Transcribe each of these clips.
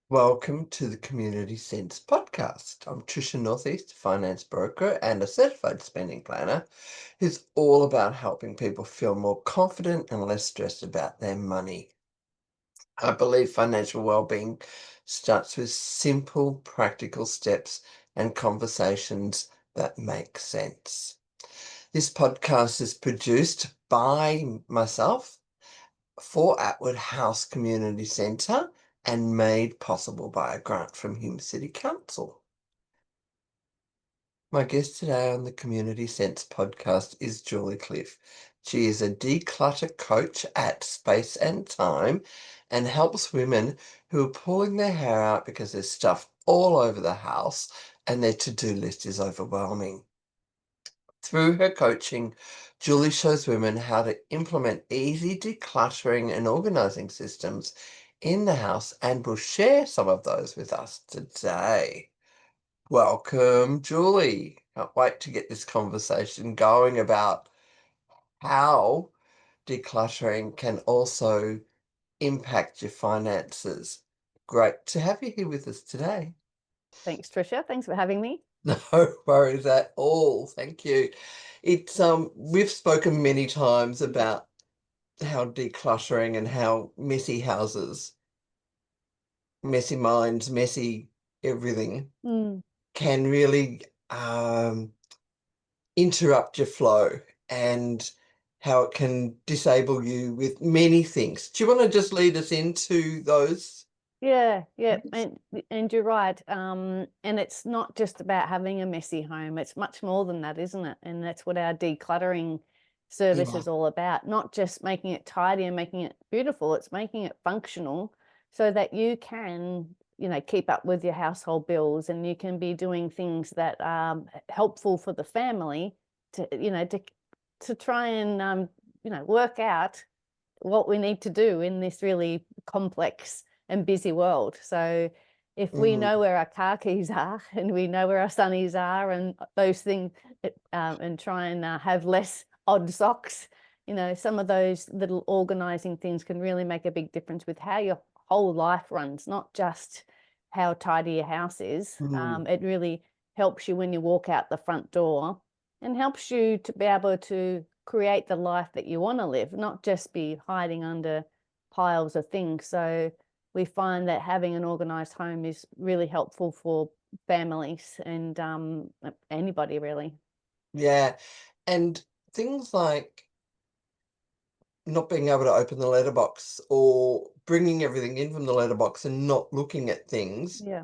Welcome to the Community Sense podcast. I'm Tricia Northeast, finance broker and a certified spending planner who's all about helping people feel more confident and less stressed about their money. I believe financial well-being starts with simple, practical steps and conversations that make sense. This podcast is produced by myself for Attwood House Community Centre and made possible by a grant from Hume City Council. My guest today on the Community Sense podcast is Julie Cliff. She is a declutter coach at Space and Time and helps women who are pulling their hair out because there's stuff all over the house and their to-do list is overwhelming. Through her coaching, Julie shows women how to implement easy decluttering and organizing systems in the house and will share some of those with us today. Welcome, Julie. Can't wait to get this conversation going about how decluttering can also impact your finances. Great to have you here with us today. Thanks, Tricia. Thanks for having me. No worries at all. Thank you. We've spoken many times about how decluttering and how messy houses, messy minds, messy everything Mm, can really interrupt your flow and how it can disable you with many things. Do you want to just lead us into those yeah, things? and you're right. And it's not just about having a messy home. It's much more than that, isn't it? And that's what our decluttering service Yeah. is all about. Not just making it tidy and making it beautiful. It's making it functional so that you can, keep up with your household bills and you can be doing things that are helpful for the family to, to try and, work out what we need to do in this really complex and busy world. So if we Mm, know where our car keys are and we know where our sunnies are and those things, and try and have less odd socks, some of those little organizing things can really make a big difference with how your whole life runs, not just how tidy your house is. mm. It really helps you when you walk out the front door and helps you to be able to create the life that you want to live, not just be hiding under piles of things. So we find that having an organized home is really helpful for families and anybody really. Yeah. And things like not being able to open the letterbox or bringing everything in from the letterbox and not looking at things Yeah,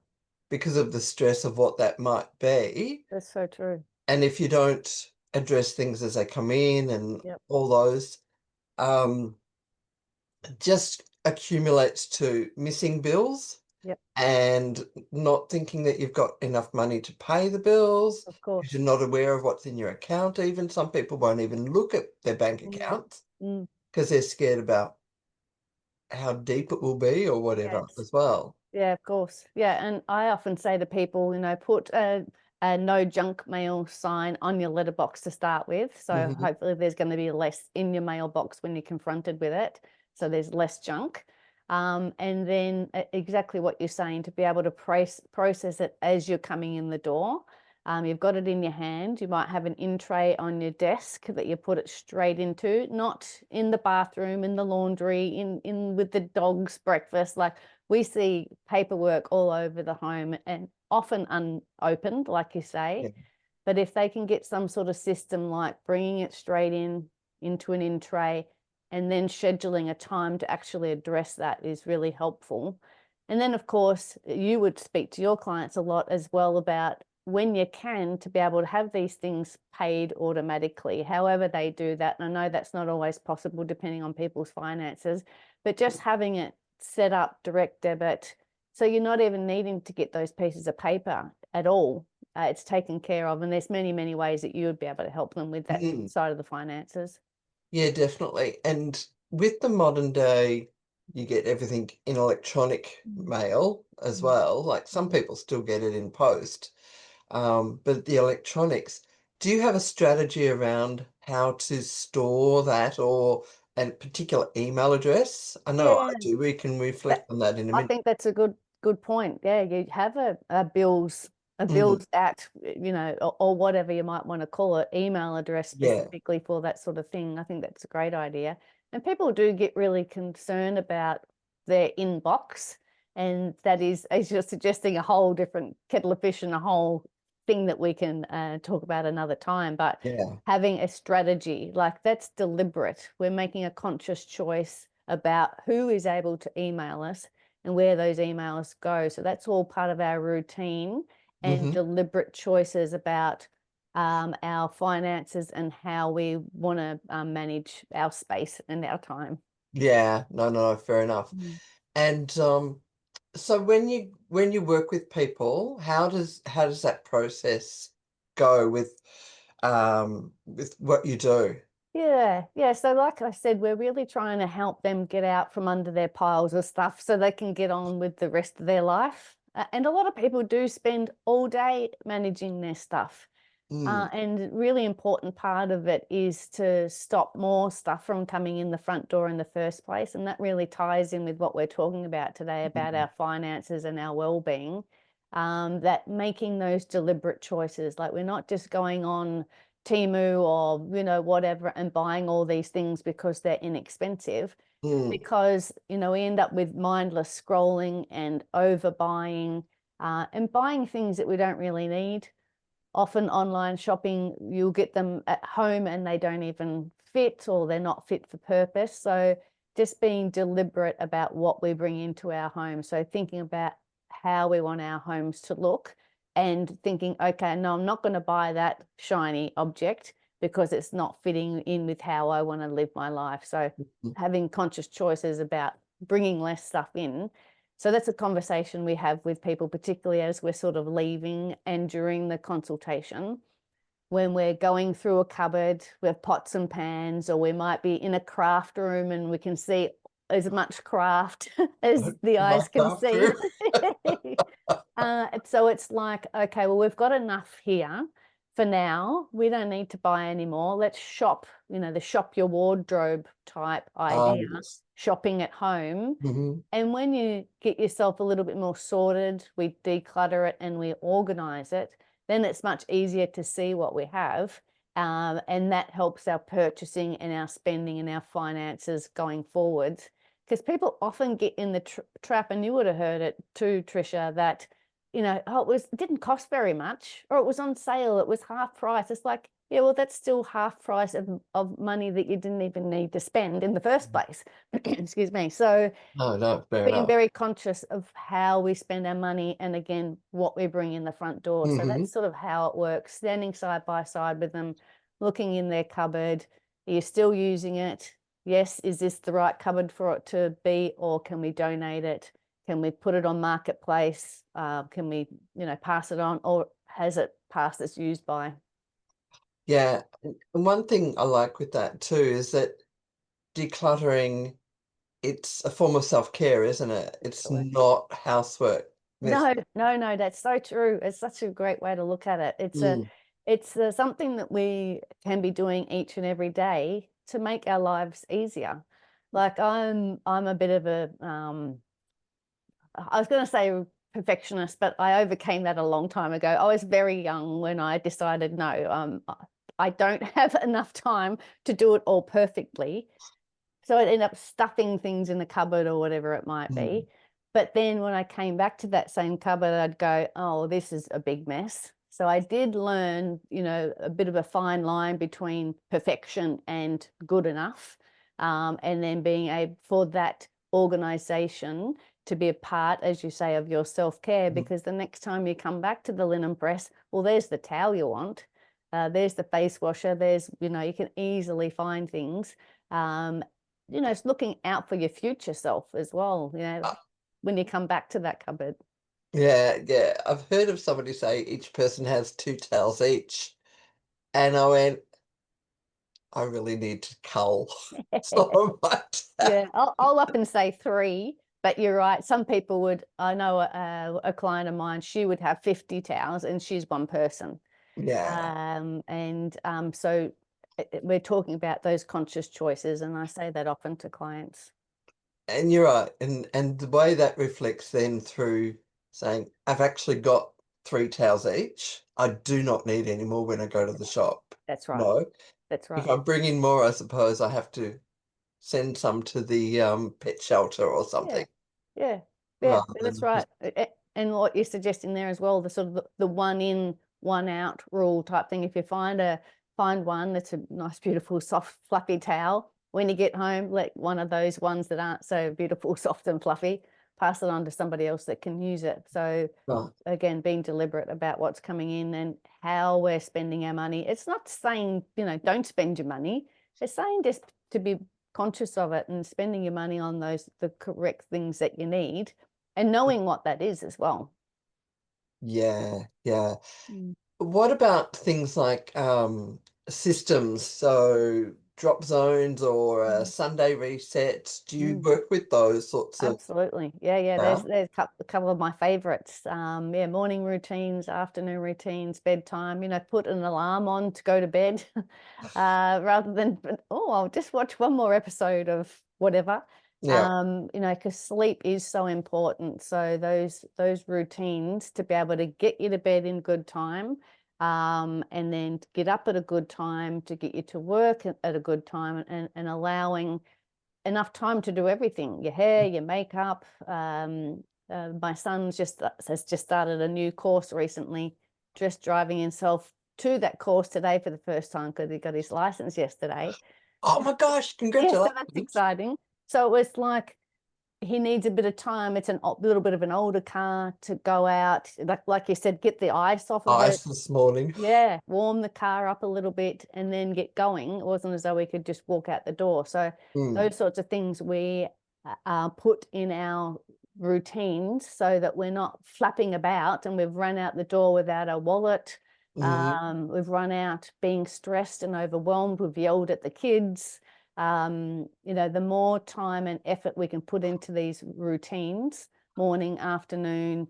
because of the stress of what that might be. that's so true. And if you don't address things as they come in and Yep. all those, um, just accumulates to missing bills Yep. and not thinking that you've got enough money to pay the bills Of because you're course. not aware of what's in your account. Even some people won't even look at their bank Mm, accounts mm, because they're scared about how deep it will be or whatever yes. as well. Yeah, of course. Yeah, and I often say to people, put a no junk mail sign on your letterbox to start with. So Mhm. hopefully there's going to be less in your mailbox when you're confronted with it. So there's less junk. And then exactly what you're saying, to be able to process it as you're coming in the door. You've got it in your hand. You might have an in tray on your desk that you put it straight into, not in the bathroom, in the laundry, in with the dog's breakfast. Like, we see paperwork all over the home and often unopened, like you say. Yeah. But if they can get some sort of system like bringing it straight in into an in tray and then scheduling a time to actually address that is really helpful. And then, of course, you would speak to your clients a lot as well about when you can to be able to have these things paid automatically, however they do that. And I know that's not always possible depending on people's finances, but just having it set up direct debit so you're not even needing to get those pieces of paper at all. It's taken care of, and there's many ways that you would be able to help them with that Mm. side of the finances. Yeah, definitely. And with the modern day, you get everything in electronic Mm, mail as mm, well. Like some mm. people still get it in post. But the electronics, do you have a strategy around how to store that or a particular email address? I know I Yeah, do. We can that, reflect on that in a I minute. think that's a good good point. Yeah, you have a Mm, bills at, or whatever you might want to call it, email address yeah. specifically for that sort of thing. I think that's a great idea. And people do get really concerned about their inbox, and that is, as you're suggesting, a whole different kettle of fish and a whole thing that we can talk about another time. But Yeah. having a strategy, like, that's deliberate. We're making a conscious choice about who is able to email us and where those emails go. So that's all part of our routine and Hmm. deliberate choices about our finances and how we want to manage our space and our time. Yeah. No, no, no, fair enough. Mm. And so when you work with people, how does that process go with what you do? Yeah, yeah. So, like I said, we're really trying to help them get out from under their piles of stuff so they can get on with the rest of their life. And a lot of people do spend all day managing their stuff. Mm, And a really important part of it is to stop more stuff from coming in the front door in the first place. And that really ties in with what we're talking about today about mm, our finances and our well-being. That making those deliberate choices, like, we're not just going on Temu or, whatever, and buying all these things because they're inexpensive, mm, because, we end up with mindless scrolling and overbuying, and buying things that we don't really need. Often online shopping, you'll get them at home and they don't even fit, or they're not fit for purpose. So just being deliberate about what we bring into our home. So thinking about how we want our homes to look and thinking, okay, no, I'm not going to buy that shiny object because it's not fitting in with how I want to live my life. So mm. having conscious choices about bringing less stuff in. So that's a conversation we have with people, particularly as we're sort of leaving and during the consultation. When we're going through a cupboard with pots and pans, or we might be in a craft room and we can see as much craft as the eyes Like can after. see. So it's like, okay, well, we've got enough here for now. We don't need to buy anymore. Let's shop, the shop your wardrobe type Ah, idea, yes. shopping at home. Hmm. And when you get yourself a little bit more sorted, we declutter it and we organize it, then it's much easier to see what we have. And that helps our purchasing and our spending and our finances going forwards. Because people often get in the trap, and you would have heard it too, Tricia, that, oh, it didn't cost very much, or it was on sale, it was half price. It's like, yeah, well, that's still half price of money that you didn't even need to spend in the first place. Excuse me. So No, no, fair being enough. very conscious of how we spend our money and, again, what we bring in the front door. So Hmm. that's sort of how it works, standing side by side with them, looking in their cupboard. Are you still using it? Yes. Is this the right cupboard for it to be, or can we donate it? Can we put it on marketplace? Can we, pass it on, or has it passed its use by? Yeah. And one thing I like with that too is that decluttering, it's a form of self-care, isn't it? It's Absolutely. not housework. Yes. No, no, no, that's so true. It's such a great way to look at it. Mm, It's something that we can be doing each and every day to make our lives easier. Like, I'm a bit of a I was going to say perfectionist, but I overcame that a long time ago. I was very young when I decided, no, I don't have enough time to do it all perfectly. So I'd end up stuffing things in the cupboard or whatever it might mm, be. But then when I came back to that same cupboard, I'd go, oh, this is a big mess. So I did learn, a bit of a fine line between perfection and good enough. And then being able for that organization to be a part, as you say, of your self-care, mm. because the next time you come back to the linen press, well, there's the towel you want. There's the face washer. There's, you can easily find things. Um, it's looking out for your future self as well, Uh, when you come back to that cupboard. yeah, yeah. I've heard of somebody say each person has two towels each. And I went, I really need to cull some of my Yeah, towels. I'll up and say three, but you're right. Some people would, I know a client of mine, she would have 50 towels and she's one person. Yeah. And so we're talking about those conscious choices. And I say that often to clients. And you're right. And the way that reflects then through saying, I've actually got 3 towels each. I do not need any more when I go to the shop. That's right. No. That's If right. I bring in more, I suppose I have to send some to the pet shelter or Yeah. something Yeah. Yeah. rather That's than right. just, And what you're suggesting there as well, the sort of the one in, one out rule type thing. If you find one that's a nice, beautiful, soft, fluffy towel, when you get home, let one of those ones that aren't so beautiful, soft and fluffy, pass it on to somebody else that can use it. So right. again, being deliberate about what's coming in and how we're spending our money. It's not saying, don't spend your money. It's saying just to be conscious of it and spending your money on the correct things that you need and knowing what that is as well. Yeah, yeah. Mm. What about things like systems? So drop zones or Mm. Sunday resets. Do you Mm. work with those sorts of Absolutely. Yeah, yeah. There's stuff? there's a couple of my favorites. Yeah, morning routines, afternoon routines, bedtime, put an alarm on to go to bed. Rather than, oh, I'll just watch one more episode of whatever. Yeah. Because sleep is so important. So those routines to be able to get you to bed in good time, and then to get up at a good time, to get you to work at a good time, and allowing enough time to do everything, your hair, your makeup. My son's has just started a new course recently, just driving himself to that course today for the first time because he got his license yesterday. Oh my gosh, Yes, so that's congratulations. exciting. So it was like he needs a bit of time. It's a little bit of an older car to go out, like you said, get the ice off of it. Ice this morning. Yeah, warm the car up a little bit and then get going. It wasn't as though we could just walk out the door. So Mm, those sorts of things we put in our routines so that we're not flapping about and we've run out the door without a wallet. mm, We've run out being stressed and overwhelmed. We've yelled at the kids. The more time and effort we can put into these routines, morning, afternoon,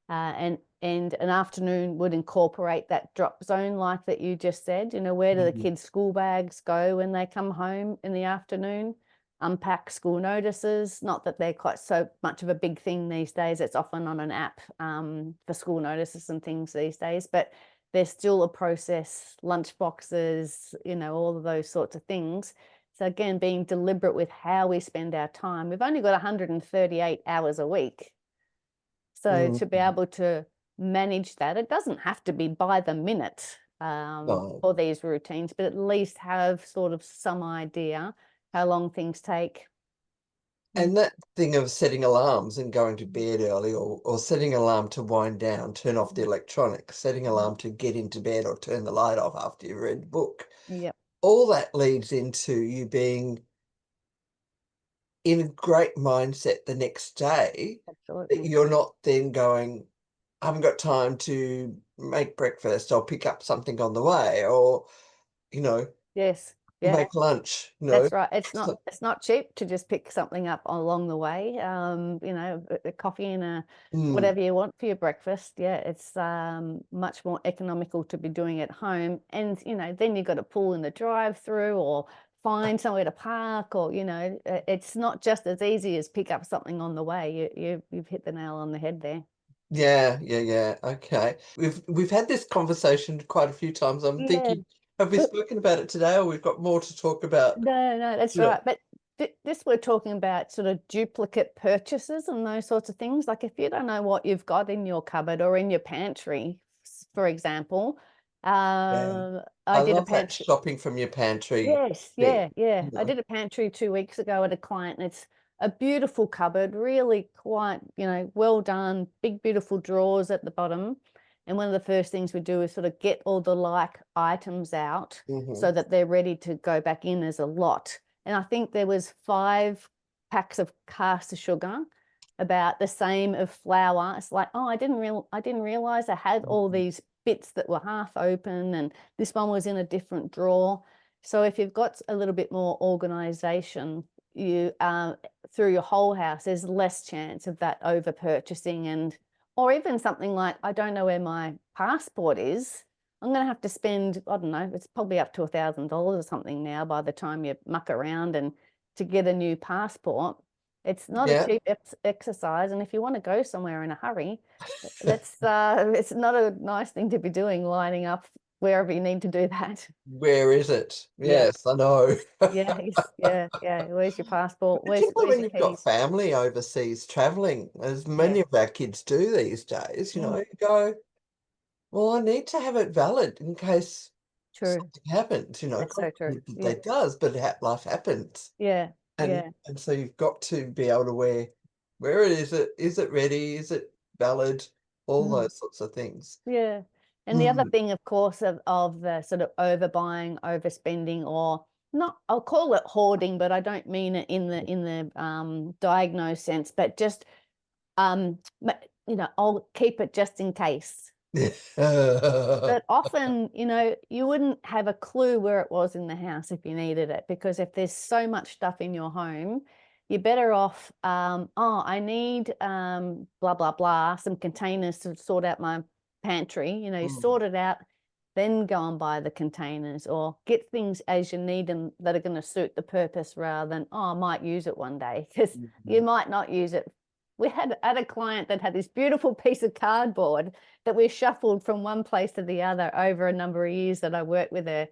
and an afternoon would incorporate that drop zone like that you just said. Where do the mm. kids' school bags go when they come home in the afternoon? Unpack school notices. Not that they're quite so much of a big thing these days. It's often on an app for school notices and things these days, but there's still a process, lunch boxes, all of those sorts of things. So again, being deliberate with how we spend our time. We've only got 138 hours a week. So Mm, to be able to manage that, it doesn't have to be by the minute no. for these routines, but at least have sort of some idea how long things take. Mm. And that thing of setting alarms and going to bed early or setting alarm to wind down, turn off the electronics, setting alarm to get into bed or turn the light off after you've read the book. Yep, All that leads into you being in a great mindset the next day that absolutely. you're not then going, I haven't got time to make breakfast or pick up something on the way or, you know, Yes, yeah. make lunch, That's right. It's not So, it's not cheap to just pick something up along the way. A coffee and a mm, whatever you want for your breakfast. Yeah, it's much more economical to be doing at home. And then you've got to pull in the drive-through or find somewhere to park, or it's not just as easy as pick up something on the way. You've hit the nail on the head there. yeah, yeah, yeah. Okay. We've had this conversation quite a few times. I'm Yeah. thinking, have we spoken about it today or we've got more to talk about? No, no, that's Yeah. right. But this we're talking about sort of duplicate purchases and those sorts of things. Like if you don't know what you've got in your cupboard or in your pantry, for example, Yeah. I I did a love that pantry. shopping from your pantry Yes, thing, yeah, yeah. you I know. did a pantry 2 weeks ago at a client, and it's a beautiful cupboard, really quite, well done, big, beautiful drawers at the bottom. And one of the first things we do is sort of get all the like items out Hmm. so that they're ready to go back in as a lot. And I think there was 5 packs of caster sugar, about the same of flour. It's like, oh, I didn't realize I had all these bits that were half open, and this one was in a different drawer. So if you've got a little bit more organization, you through your whole house, there's less chance of that over purchasing, and or even something like, I don't know where my passport is. I'm going to have to spend, I don't know, it's probably up to $1,000 or something now by the time you muck around and to get a new passport. It's not a Yeah. cheap exercise, and if you want to go somewhere in a hurry, that's it's not a nice thing to be doing, lining up wherever you need to do that. Where is it? Yeah, Yes, I know. yeah, yeah, yeah. Where's your passport? Particularly Where's when your you've got keys? family overseas traveling, as Yeah, many of our kids do these days, mm, you go, well, I need to have it valid in case true. something happens, That's God so true. forbid that Yeah, they does, but life happens. yeah, And yeah. and so you've got to be able to where is it? Is it ready? Is it valid? All Mm. those sorts of things. Yeah. And the other Mm, thing, of course, of the sort of overbuying, overspending, or not, I'll call it hoarding, but I don't mean it in the diagnosed sense, but just I'll keep it just in case. yeah. But often, you wouldn't have a clue where it was in the house if you needed it, because if there's so much stuff in your home, you're better off, oh, I need blah, blah, blah, some containers to sort out my pantry. You Mm, sort it out, then go and buy the containers, or get things as you need them that are going to suit the purpose, rather than, oh, I might use it one day, because you mhm. might not use it. We had a client that had this beautiful piece of cardboard that we shuffled from one place to the other over a number of years that I worked with her.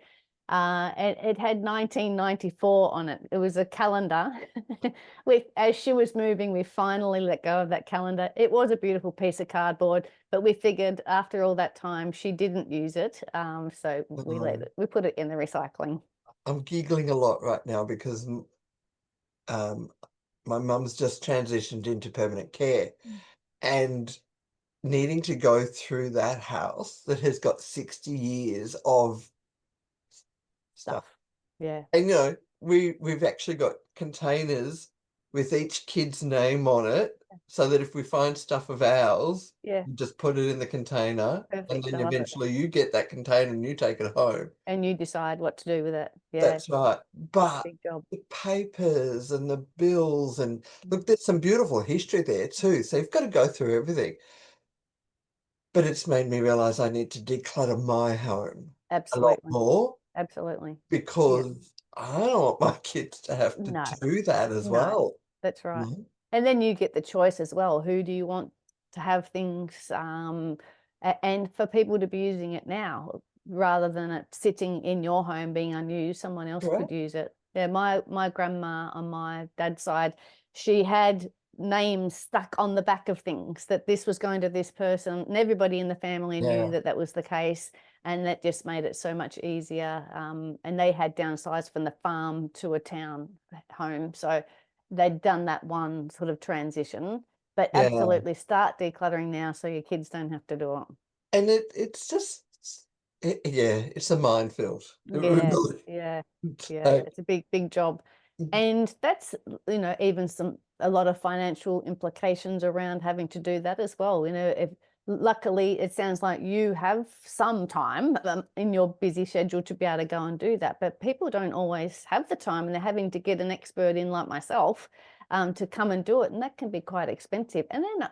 And it had 1994 on it. It was a calendar. As she was moving, we finally let go of that calendar. It was a beautiful piece of cardboard, but we figured after all that time she didn't use it, so we let Oh, it. We put it in the recycling. I'm giggling a lot right now because um, my mum's just transitioned into permanent care, and needing to go through that house that has got 60 years of stuff. Stuff. Yeah, And we've actually got containers with each kid's name on it, so that if we find stuff of ours, yeah, you just put it in the container, and perfect. I then love it. eventually you get that container and you take it home. And you decide what to do with it. Yeah, That's right. it's a But big job. the papers and the bills, and look, there's some beautiful history there too. So you've got to go through everything. But it's made me realize I need to declutter my home a lot Absolutely. more, Absolutely. Yeah. because I don't want my kids to have to No, do that as no, well. that's right. Mhm. And then you get the choice as well. Who do you want to have things, and for people to be using it now, rather than it sitting in your home being unused, someone else Right. could use it. Yeah, my grandma on my dad's side, she had names stuck on the back of things, that this was going to this person, and everybody in the family knew Yeah. that that was the case, and that just made it so much easier. And they had downsized from the farm to a town home, so they'd done that one sort of transition. But Yeah. absolutely start decluttering now so your kids don't have to do it. And it's just, yeah, it's a minefield. It Yeah, really. yeah, yeah. So, It's a big, big job. And that's, even a lot of financial implications around having to do that as well. If luckily it sounds like you have some time in your busy schedule to be able to go and do that, but people don't always have the time, and they're having to get an expert in like myself, to come and do it, and that can be quite expensive. And then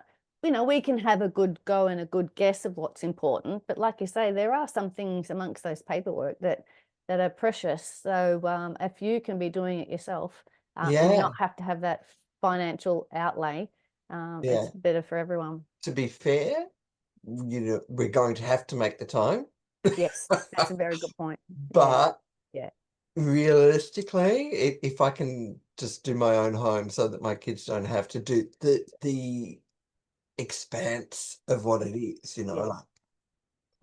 we can have a good go and a good guess of what's important, but like you say, there are some things amongst those paperwork that are precious. So if you can be doing it yourself, and yeah, not have to have that financial outlay, yeah. it's better for everyone. To be fair, we're going to have to make the time. Yes, that's a very good point. Yeah, But yeah, realistically, if I can just do my own home so that my kids don't have to do the expanse of what it is, yeah, like,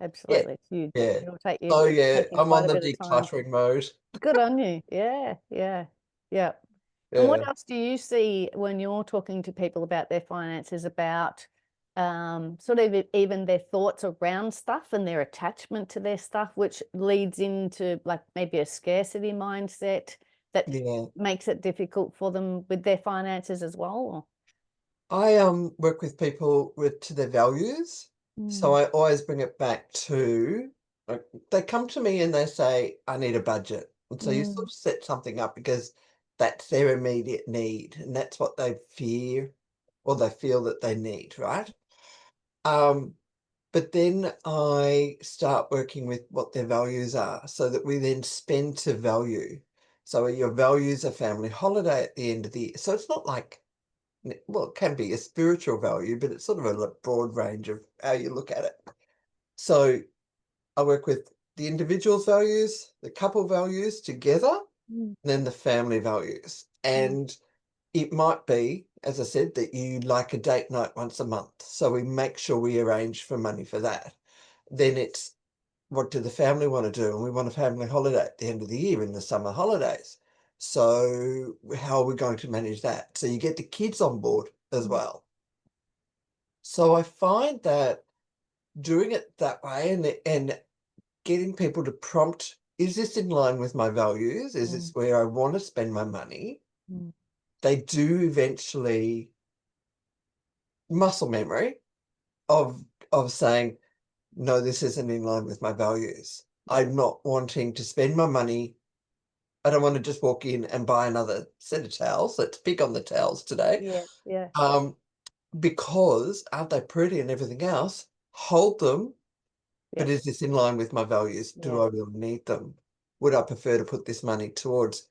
yeah, absolutely. It's huge. yeah. It'll take So you yeah, take you I'm quite on a the bit of time. decluttering mode. Good on you. Yeah, yeah, yeah. And what Yeah, else do you see when you're talking to people about their finances, about sort of even their thoughts around stuff and their attachment to their stuff, which leads into like maybe a scarcity mindset that yeah. makes it difficult for them with their finances as well? I work with people with to their values. So Mm, I always bring it back to, like, they come to me and they say, I need a budget. And so you sort mm, of set something up because that's their immediate need, and that's what they fear or they feel that they need, right? Um, but then I start working with what their values are, so that we then spend to value. So your values are family holiday at the end of the year. So it's not like well, it can be a spiritual value, but it's sort of a broad range of how you look at it. So I work with the individual's values, the couple values together, Mm, and then the family values. mm, And it might be, as I said, that you like a date night once a month. So we make sure we arrange for money for that. Then it's, what do the family want to do? And we want a family holiday at the end of the year in the summer holidays. So how are we going to manage that? So you get the kids on board as mm, well. So I find that doing it that way and getting people to prompt, is this in line with my values? Is this mm, where I want to spend my money? mm. They do eventually muscle memory of saying, no, this isn't in line with my values. Yeah, I'm not wanting to spend my money. I don't want to just walk in and buy another set of towels. Let's pick on the towels today. yeah, yeah, Um, because aren't they pretty and everything else? Hold them, yeah, but is this in line with my values? Do yeah, I really need them? Would I prefer to put this money towards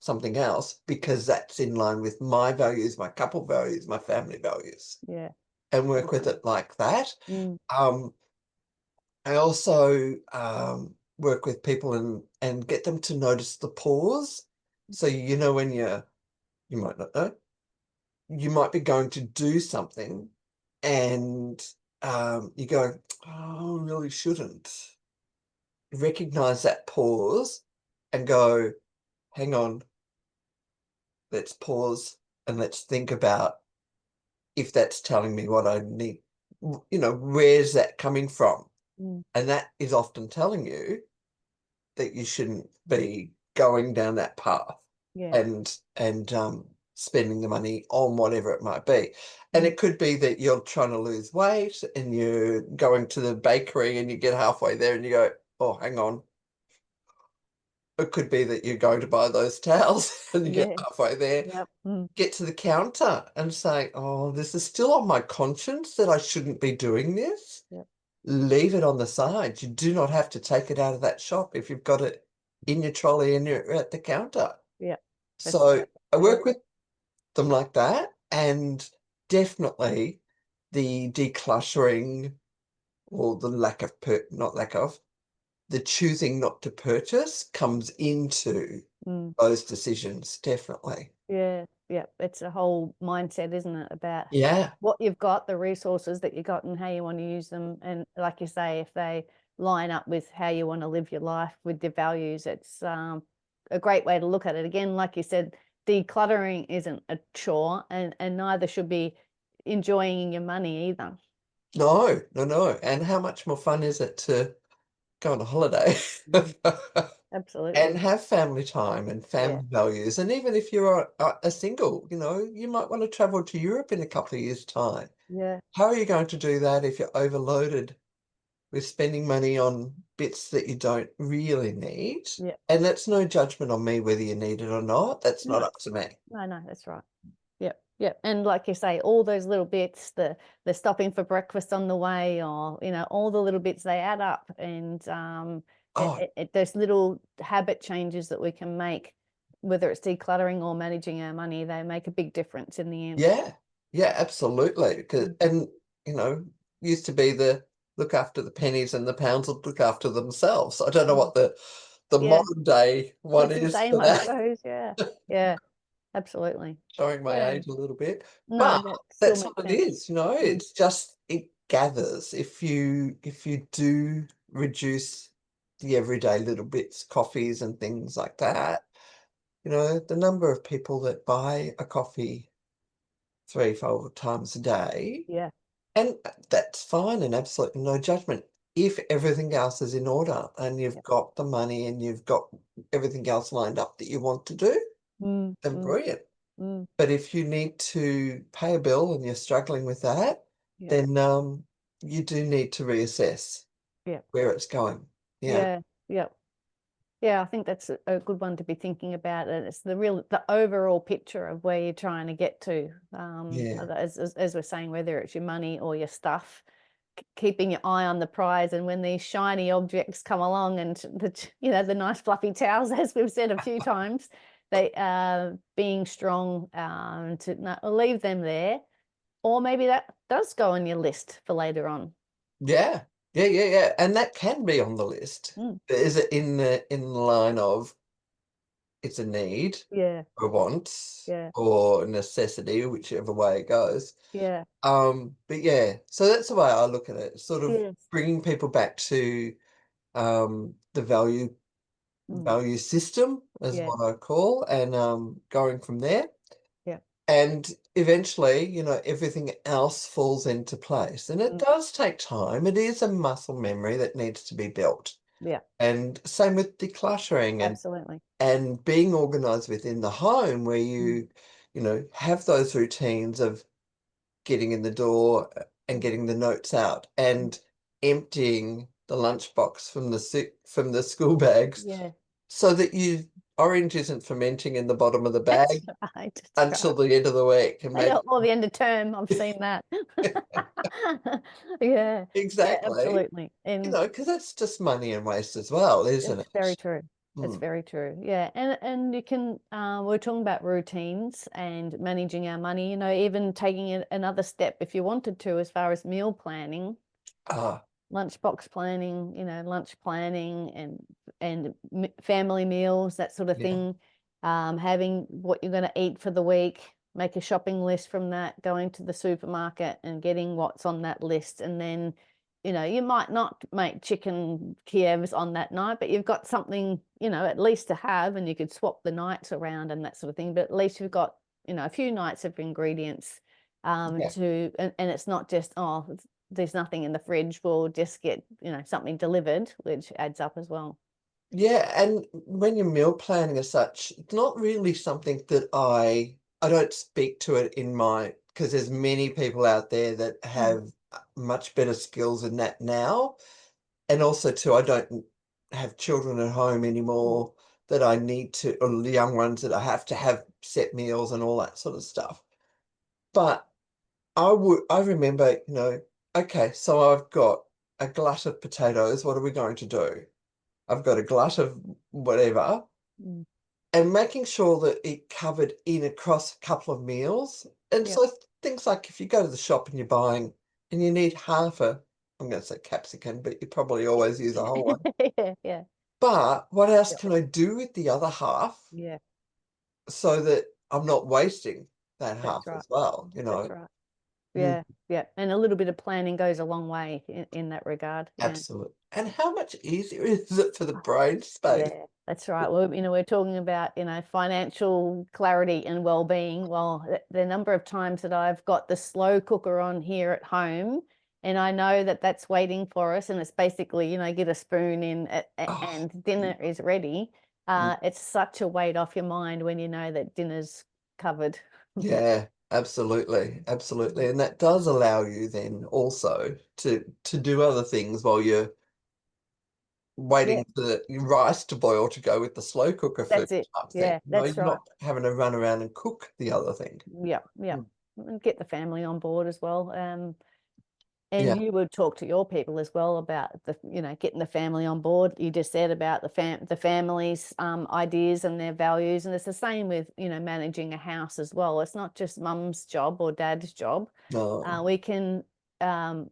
something else because that's in line with my values, my couple values, my family values, yeah. and work with Definitely. it like that. Mm, Um, I also work with people and get them to notice the pause. So you know when you might not know, you might be going to do something and you go, oh, I really shouldn't. Recognize that pause and go, hang on, let's pause and let's think about if that's telling me what I need, where's that coming from? mm, And that is often telling you that you shouldn't be going down that path yeah. and spending the money on whatever it might be. And Mm, it could be that you're trying to lose weight and you're going to the bakery and you get halfway there and you go, oh, hang on. It could be that you're going to buy those towels and you get yeah. halfway there, Yep. Mm, get to the counter and say, oh, this is still on my conscience that I shouldn't be doing this. yep. Leave it on the side. You do not have to take it out of that shop if you've got it in your trolley and you're at the counter. Yep. That's So right. I Yeah. work with them like that, and definitely the decluttering or the lack of not lack of, the choosing not to purchase comes into Mm. those decisions, definitely. Yeah, yeah, it's a whole mindset, isn't it, about Yeah. what you've got, the resources that you got, and how you want to use them. And like you say, if they line up with how you want to live your life with your values, it's a great way to look at it. Again, like you said, decluttering isn't a chore, and neither should be enjoying your money either. No, no, no. And how much more fun is it to go on a holiday Mm. Absolutely. and have family time and Yeah, family values? And even if you're a single, you might want to travel to Europe in a couple of years' time. yeah, How are you going to do that if you're overloaded with spending money on bits that you don't really need? yeah. And that's no judgment on me whether you need it or not. That's not No, up to me. no, no, that's right. Yep, yep. And like you say, all those little bits, the stopping for breakfast on the way, or all the little bits, they add up, and Oh, those little habit changes that we can make, whether it's decluttering or managing our money, they make a big difference in the end. yeah. Yeah, absolutely. Because Mm. and you know, used to be the look after the pennies and the pounds will look after themselves. I don't know Mm. what the Yeah, modern day one it's the is same, for I that. suppose. Yeah, yeah, absolutely. Showing my Yeah, age a little bit. no, But that still that's what makes it sense. is, Mm. it's just it gathers. If you do reduce the everyday little bits, coffees and things like that, the number of people that buy a coffee 3, 4 times a day, Yeah, and that's fine and absolutely no judgment. If everything else is in order and you've yeah. got the money and you've got everything else lined up that you want to do, Mm, then mm, brilliant. mm. But if you need to pay a bill and you're struggling with that, Yeah, then you do need to reassess yeah, where it's going. Yeah, yeah, yeah. Yeah, I think that's a good one to be thinking about. And it's the overall picture of where you're trying to get to. yeah. As we're saying, whether it's your money or your stuff, keeping your eye on the prize. And when these shiny objects come along, and the nice fluffy towels, as we've said a few times, they being strong, to not leave them there, or maybe that does go on your list for later on. Yeah. Yeah, and that can be on the list. Mm, Is it in the line of it's a need, yeah, a want, yeah, or a necessity, whichever way it goes. yeah, But yeah, so that's the way I look at it, sort of yes, bringing people back to the mm, value system is yeah, what I call, and going from there. yeah, And eventually, everything else falls into place. And it mm, does take time. It is a muscle memory that needs to be built. yeah, And same with decluttering absolutely. and being organized within the home where Mm, have those routines of getting in the door and mm, getting the notes out mm. and emptying the lunchbox from the school bags Yeah, so that orange isn't fermenting in the bottom of the that's bag right. That's until right. the end of the week and maybe Or the end of term, I've seen that. Yeah, yeah, exactly, absolutely. And because that's just money and waste as well, isn't it's very it? true. It's Mm. very true. Yeah. And you can we're talking about routines and managing our money, even taking it another step if you wanted to, as far as meal planning, Ah, lunchbox planning, lunch planning and family meals, that sort of yeah, thing. Having what you're going to eat for the week, make a shopping list from that, going to the supermarket and getting what's on that list, and then you might not make chicken Kievs on that night, but you've got something at least to have, and you could swap the nights around and that sort of thing. But at least you've got a few nights of ingredients yeah. and it's not just, oh, there's nothing in the fridge, we'll just get something delivered, which adds up as well. Yeah, and when you're meal planning as such, it's not really something that I don't speak to it in my because there's many people out there that Mm, have much better skills in that now. And also too, I don't have children at home mm, anymore that I need to, or the young ones that I have to have set meals and all that sort of stuff. But I remember, okay, so I've got a glut of potatoes. What are we going to do? I've got a glut of whatever, mm. and making sure that it covered in across a couple of meals. And Yep. so things like if you go to the shop and you're buying and you need I'm going to say capsicum, but you probably always use a whole one. Yeah, yeah, But what else yep, can I do with the other half yeah, so that I'm not wasting that that's half right. as well, That's right. Mm, Yeah, yeah. And a little bit of planning goes a long way in that regard. Yeah. absolutely. And how much easier is it for the brain space? Yeah, that's right. Well, we're talking about, financial clarity and well-being. Well, the number of times that I've got the slow cooker on here at home, and I know that that's waiting for us, and it's basically, get a spoon in Oh, and dinner is ready. mm, It's such a weight off your mind when you know that dinner's covered. yeah, absolutely, absolutely. Mm. And that does allow you then also to do other things while you're Yeah, waiting for the rice to boil to go with the slow cooker food that's it. type thing. Yeah, that's You're right. not having to run around and cook the other thing. Yeah, yeah. Mm, And get the family on board as well. And yeah. you would talk to your people as well about getting the family on board. You just said about the family's ideas and their values, and it's the same with managing a house as well. It's not just mum's job or dad's job. No. We can um,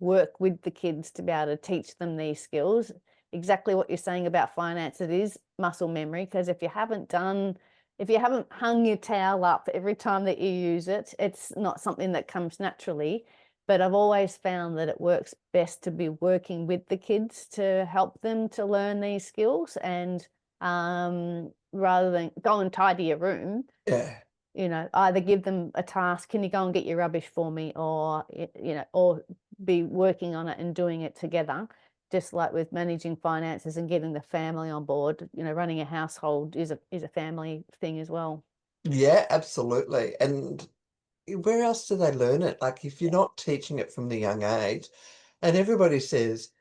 work with the kids to be able to teach them these skills. Exactly what you're saying about finance, it is muscle memory, because if you haven't hung your towel up every time that you use it, it's not something that comes naturally. But I've always found that it works best to be working with the kids to help them to learn these skills, and rather than go and tidy your room, Yeah. either give them a task, can you go and get your rubbish for me, or be working on it and doing it together. Just like with managing finances and getting the family on board, running a household is a family thing as well. Yeah, absolutely. And where else do they learn it? Like if you're Yeah. not teaching it from the young age, and everybody says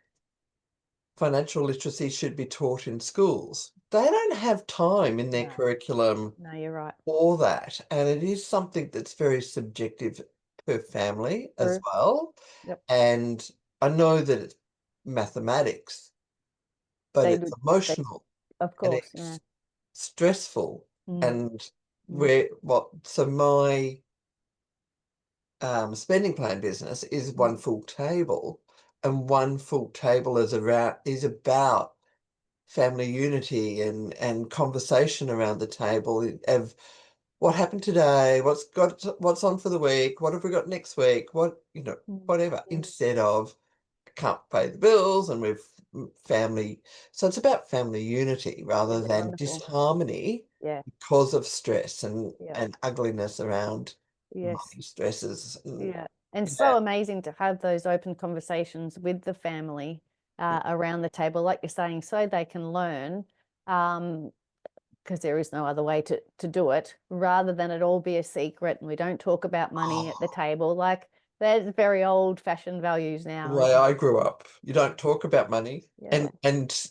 financial literacy should be taught in schools, they don't have time in their No, curriculum no, you're right. for that. And it is something that's very subjective per family as True. well. Yep. And I know that it's mathematics, but They it's do. They, emotional of and course. Yeah. it's stressful. Mm, And mm, so my spending plan business is mm, one full table, and one full table is about family unity and conversation around the table of what happened today, what's on for the week, what have we got next week, mm. whatever, Yeah, instead of can't pay the bills and we've family. So it's about family unity yeah, rather than wonderful. disharmony Yeah, because of stress and yeah, and ugliness around yes, money stresses. And yeah. And so yeah, amazing to have those open conversations with the family around the table, like you're saying, so they can learn. Um, because there is no other way to do it, rather than it all be a secret and we don't talk about money at the oh, table. Like there's very old fashioned values the now, way isn't I it? grew up, you don't talk about money, Yeah. and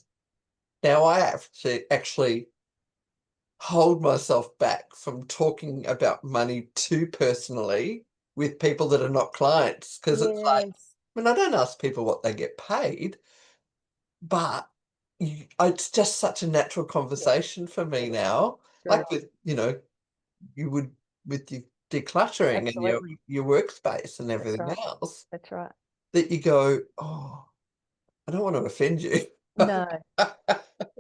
now I have to actually hold myself back from talking about money too personally with people that are not clients, because it's like, Yes. I mean, I don't ask people what they get paid, but it's just such a natural Yeah. conversation for me True. now. True. Like with, you would with your decluttering and your Absolutely. your workspace and That's everything right. else, That's right. that you go, oh, I don't want to offend you. No,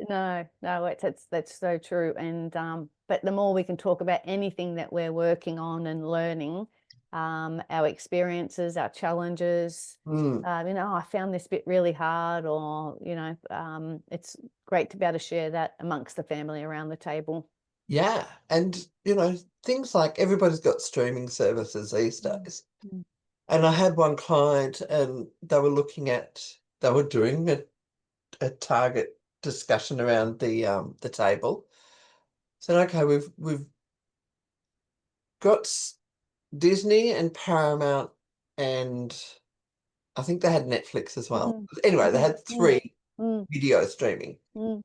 no, that's so true. And but the more we can talk about anything that we're working on and learning, our experiences, our challenges, Mm, I found this bit really hard, or it's great to be able to share that amongst the family around the table. yeah, and things like everybody's got streaming services these Mm, days. mm, And I had one client, and they were doing a target discussion around the table. Said, okay, we've got Disney and Paramount, and I think they had Netflix as well. mm, Anyway, they mm, had mm, three mm, video streaming. mm.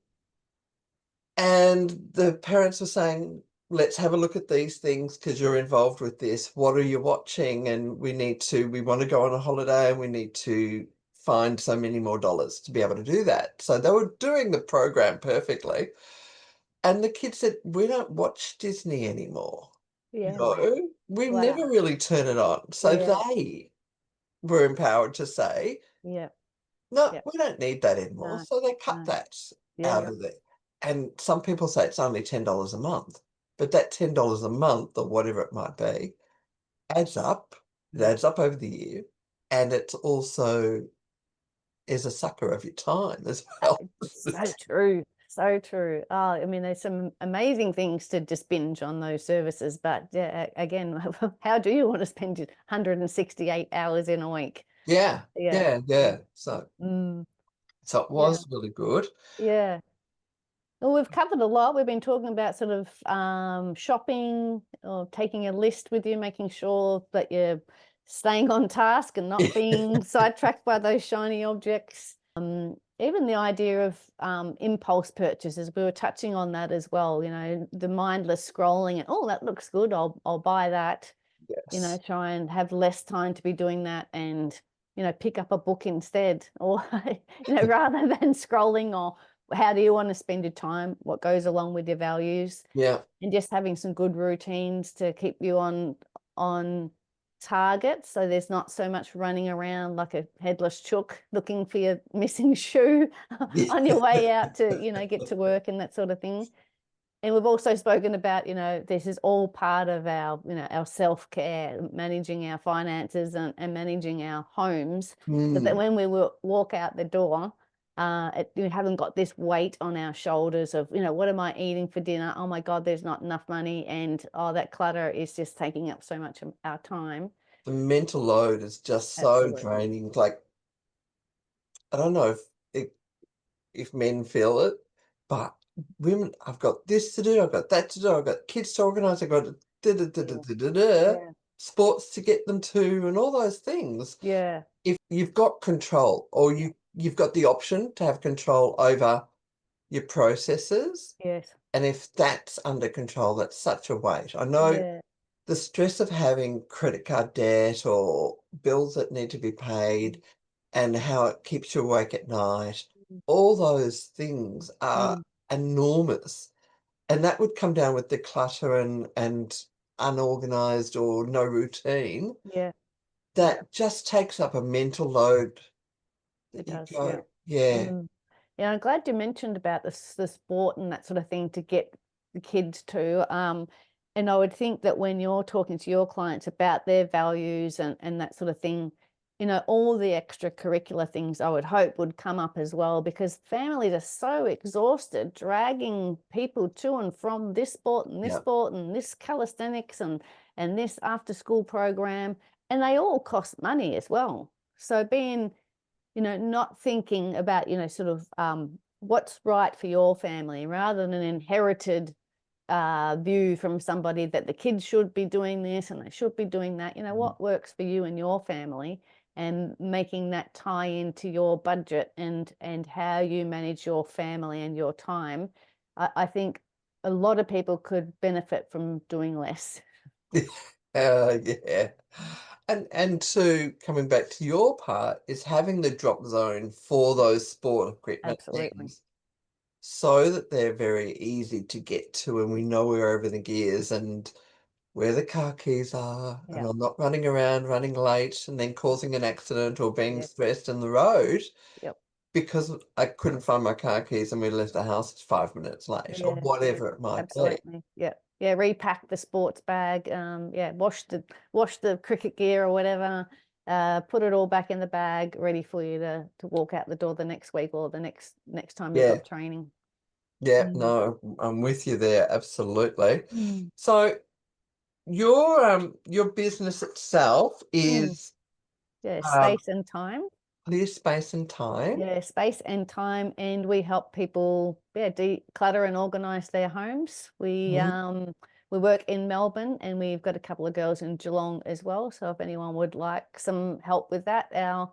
And the parents were saying, let's have a look at these things because you're involved with this. What are you watching? And we want to go on a holiday and we need to find so many more dollars to be able to do that. So they were doing the program perfectly. And the kids said, we don't watch Disney anymore. Yeah, wow, No, we wow, never really turn it on. So yeah, they were empowered to say, yeah, no, yeah, we don't need that anymore. no, So they cut no, that yeah, out of it. And some people say it's only $10 a month, but that $10 a month or whatever it might be adds up. It mm. adds up over the year. And it's also is a sucker of your time as well. It's so true. So true. Oh, I mean, there's some amazing things to just binge on those services, but again, how do you want to spend 168 hours in a week? Yeah, Yeah. yeah, Yeah. yeah. So it Yeah. was really good. Yeah. Well, we've covered a lot. We've been talking about sort of shopping, or taking a list with you, making sure that you're staying on task and not being sidetracked by those shiny objects. Even the idea of impulse purchases, we were touching on that as well. The mindless scrolling and, oh, that looks good, I'll buy that. Yes. Try and have less time to be doing that, and pick up a book instead, or rather than scrolling. Or how do you want to spend your time, what goes along with your values, Yeah. and just having some good routines to keep you on target, so there's not so much running around like a headless chook looking for your missing shoe Yeah. on your way out to get to work and that sort of thing. And we've also spoken about, this is all part of our self-care, managing our finances and managing our homes, so that Mm. when we walk out the door, we haven't got this weight on our shoulders of, what am I eating for dinner? Oh my God, there's not enough money. And, oh, that clutter is just taking up so much of our time. The mental load is just so Absolutely. draining. Like, I don't know if men feel it, but women, I've got this to do, I've got that to do, I've got kids to organise, I've got da, da, da, da, Yeah. da, da, da, Yeah. sports to get them to, and all those things. Yeah. If you've got control, or Yeah. you've got the option to have control over your processes, Yes. and if that's under control, that's such a weight. I know Yeah. the stress of having credit card debt or bills that need to be paid and how it keeps you awake at night, Mm. all those things are Mm. enormous. And that would come down with the clutter and unorganized or no routine. Yeah, yeah, That just takes up a mental load it that you does. Yeah. go, yeah, Mm. Yeah, I'm glad you mentioned about the sport and that sort of thing to get the kids to. And I would think that when you're talking to your clients about their values and that sort of thing, all the extracurricular things I would hope would come up as well, because families are so exhausted dragging people to and from this yeah. sport and this calisthenics and this after school program, and they all cost money as well. So being not thinking about, sort of what's right for your family rather than an inherited view from somebody that the kids should be doing this and they should be doing that. Mm. What works for you and your family, and making that tie into your budget and how you manage your family and your time. I think a lot of people could benefit from doing less. Yeah. And so coming back to your part is having the drop zone for those sport equipment Absolutely. things so that they're very easy to get to and we know where everything is and where the car keys are, and Yeah. I'm not running around, running late and then causing an accident or being Yeah. stressed in the road Yep. because I couldn't find my car keys and we left the house 5 minutes late or Yeah, yeah, whatever it might be. absolutely. Yeah, yeah. Repack the sports bag. Yeah, wash the cricket gear or whatever. Put it all back in the bag, ready for you to walk out the door the next week or the next time you've Yeah, got training. yeah, Mm. no, I'm with you there, absolutely. Mm. So your business itself Mm. is Yeah, um space and time. clear space and time. Yeah, space and time, and we help people, yeah, declutter and organise their homes. Mhm. We work in Melbourne, and we've got a couple of girls in Geelong as well. So if anyone would like some help with that, our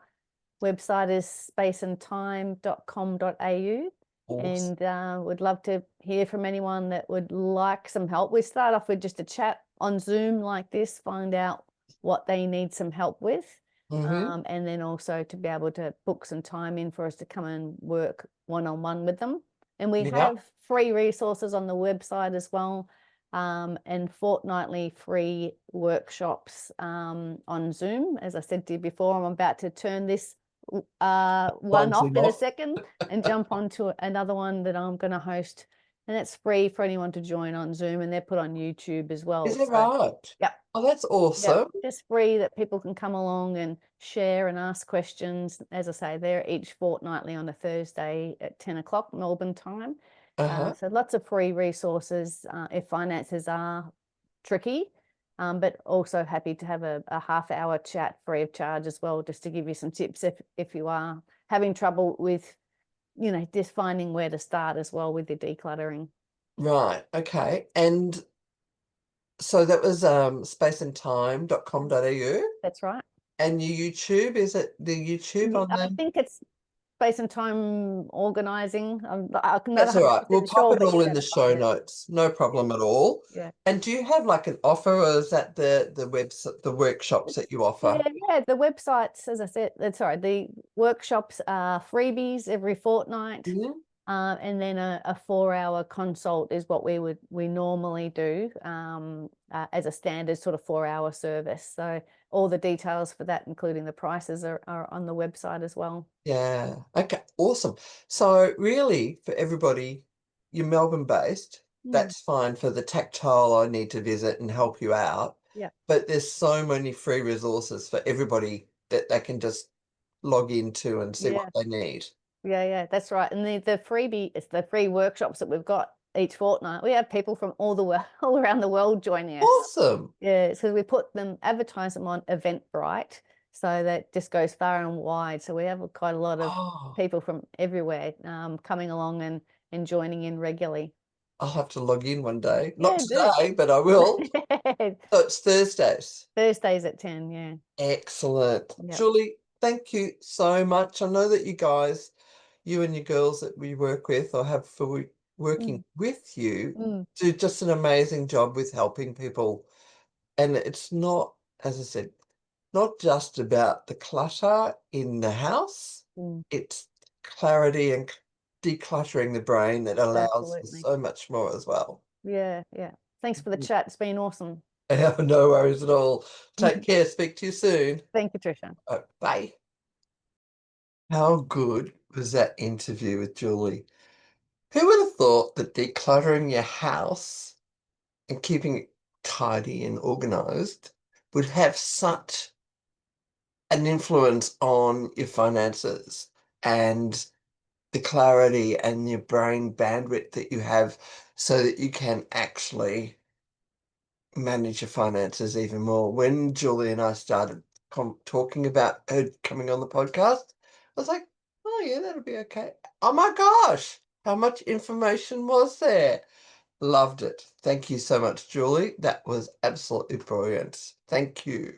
website is spaceandtime.com.au, Awesome. and would love to hear from anyone that would like some help. We start off with just a chat on Zoom like this, find out what they need some help with, Mm-hmm. and then also to be able to book some time in for us to come and work one-on-one with them. And we Yeah. have free resources on the website as well, and fortnightly free workshops on Zoom. As I said to you before, I'm about to turn this one One off Zoom in a off. second and jump onto another one that I'm going to host. And it's free for anyone to join on Zoom, and they're put on YouTube as Is well. that So, right? yep. Oh, that's Yep, awesome. just free that people can come along and share and ask questions. As I say, they're each fortnightly on a Thursday at 10 o'clock Melbourne time. Uh-huh. So lots of free resources if finances are tricky, but also happy to have a half-hour chat free of charge as well, just to give you some tips if you are having trouble with, just finding where to start as well with your decluttering. Right. Okay. And so that was spaceandtime.com.au. That's right. And your YouTube, is it the YouTube on I the think it's space and time organizing. I'm not That's all right. We'll 100% pop sure, it but all you'll be in able the to find show it. notes. No Yeah, problem at all. yeah. And do you have like an offer or is that the website, the workshops that you offer? Yeah, the websites, as I said, sorry, the workshops are freebies every fortnight. Mhm. And then a 4-hour consult is what we normally do as a standard sort of 4-hour service. So all the details for that, including the prices, are on the website as well. Yeah. Okay. Awesome. So really for everybody, you're Melbourne based. Mm. That's fine for the tactile. I need to visit and help you out. Yeah. But there's so many free resources for everybody that they can just log into and see what Yeah. they need. Yeah, yeah, that's right. And the freebie is the free workshops that we've got each fortnight. We have people from all the world, all around the world joining us. Awesome. Yeah, so we advertise them on Eventbrite, so that just goes far and wide. So we have quite a lot of Oh, people from everywhere coming along and joining in regularly. I'll have to log in one day. Not Yeah, do. today, but I will. So it's Thursdays. Thursdays at 10. Yeah. Excellent. Yep. Julie, thank you so much. I know that you guys, you and your girls that we work with or have for working Mm, with you, mm, do just an amazing job with helping people. And it's not, as I said, not just about the clutter in the house. mm. It's clarity and decluttering the brain that allows for Absolutely. so much more as well. Yeah, yeah. Thanks for the chat. It's been awesome. No worries at all. Take care. Speak to you soon. Thank you, Tricia. Bye. How good was that interview with Julie? Who would have thought that decluttering your house and keeping it tidy and organized would have such an influence on your finances and the clarity and your brain bandwidth that you have so that you can actually manage your finances even more. When Julie and I started talking about her coming on the podcast, I was like, oh, yeah, that'll be okay. Oh my gosh, how much information was there? Loved it. Thank you so much, Julie. That was absolutely brilliant. Thank you.